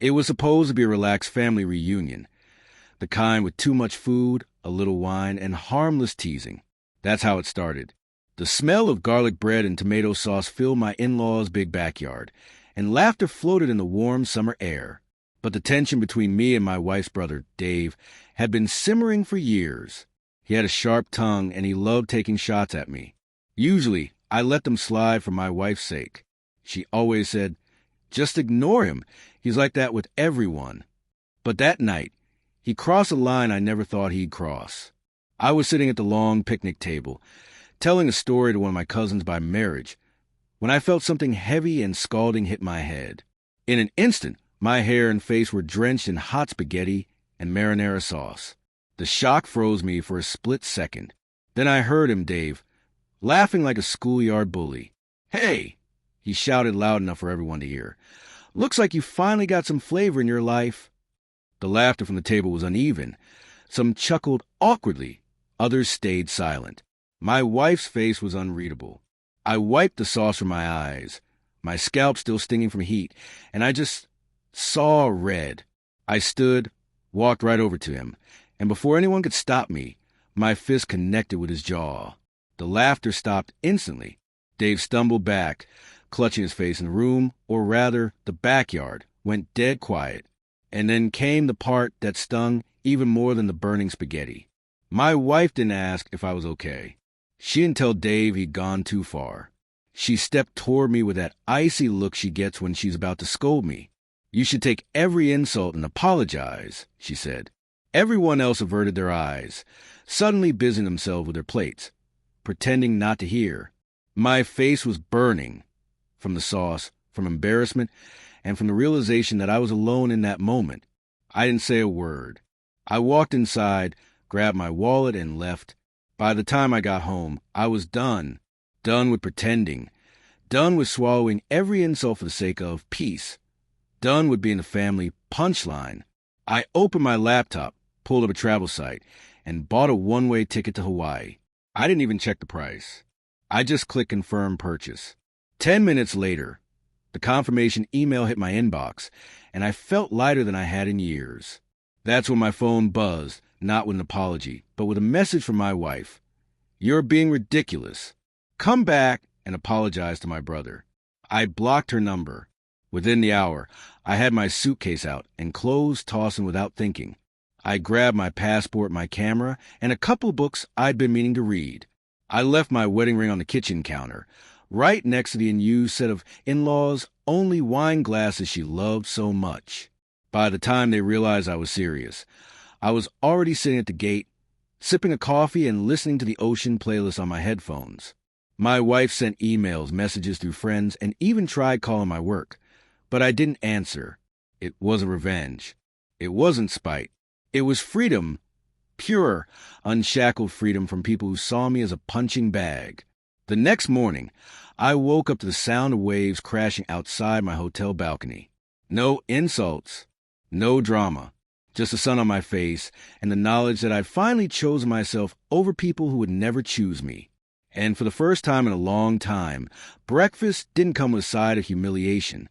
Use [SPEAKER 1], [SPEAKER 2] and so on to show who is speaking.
[SPEAKER 1] It was supposed to be a relaxed family reunion, the kind with too much food, a little wine, and harmless teasing. That's how it started. The smell of garlic bread and tomato sauce filled my in-laws' big backyard, and laughter floated in the warm summer air. But the tension between me and my wife's brother, Dave, had been simmering for years. He had a sharp tongue, and he loved taking shots at me. Usually, I let them slide for my wife's sake. She always said, "Just ignore him. He's like that with everyone." But that night, he crossed a line I never thought he'd cross. I was sitting at the long picnic table, telling a story to one of my cousins by marriage, when I felt something heavy and scalding hit my head. In an instant, my hair and face were drenched in hot spaghetti and marinara sauce. The shock froze me for a split second. Then I heard him, Dave, laughing like a schoolyard bully. "Hey!" he shouted loud enough for everyone to hear. "Looks like you finally got some flavor in your life." The laughter from the table was uneven. Some chuckled awkwardly. Others stayed silent. My wife's face was unreadable. I wiped the sauce from my eyes, my scalp still stinging from heat, and I just saw red. I stood, walked right over to him, and before anyone could stop me, my fist connected with his jaw. The laughter stopped instantly. Dave stumbled back, clutching his face, in the room, or rather, the backyard, went dead quiet. And then came the part that stung even more than the burning spaghetti. My wife didn't ask if I was okay. She didn't tell Dave he'd gone too far. She stepped toward me with that icy look she gets when she's about to scold me. "You should take every insult and apologize," she said. Everyone else averted their eyes, suddenly busying themselves with their plates, pretending not to hear. My face was burning, from the sauce, from embarrassment, and from the realization that I was alone in that moment. I didn't say a word. I walked inside, grabbed my wallet, and left. By the time I got home, I was done. Done with pretending. Done with swallowing every insult for the sake of peace. Done with being the family punchline. I opened my laptop, pulled up a travel site, and bought a one-way ticket to Hawaii. I didn't even check the price. I just clicked confirm purchase. 10 minutes later, the confirmation email hit my inbox, and I felt lighter than I had in years. That's when my phone buzzed, not with an apology, but with a message from my wife. "You're being ridiculous. Come back and apologize to my brother." I blocked her number. Within the hour, I had my suitcase out and clothes tossing without thinking. I grabbed my passport, my camera, and a couple books I'd been meaning to read. I left my wedding ring on the kitchen counter, right next to the unused set of in-laws' only wine glasses she loved so much. By the time they realized I was serious, I was already sitting at the gate, sipping a coffee and listening to the Ocean playlist on my headphones. My wife sent emails, messages through friends, and even tried calling my work. But I didn't answer. It wasn't revenge. It wasn't spite. It was freedom. Pure, unshackled freedom from people who saw me as a punching bag. The next morning, I woke up to the sound of waves crashing outside my hotel balcony. No insults, no drama, just the sun on my face and the knowledge that I'd finally chosen myself over people who would never choose me. And for the first time in a long time, breakfast didn't come with a side of humiliation.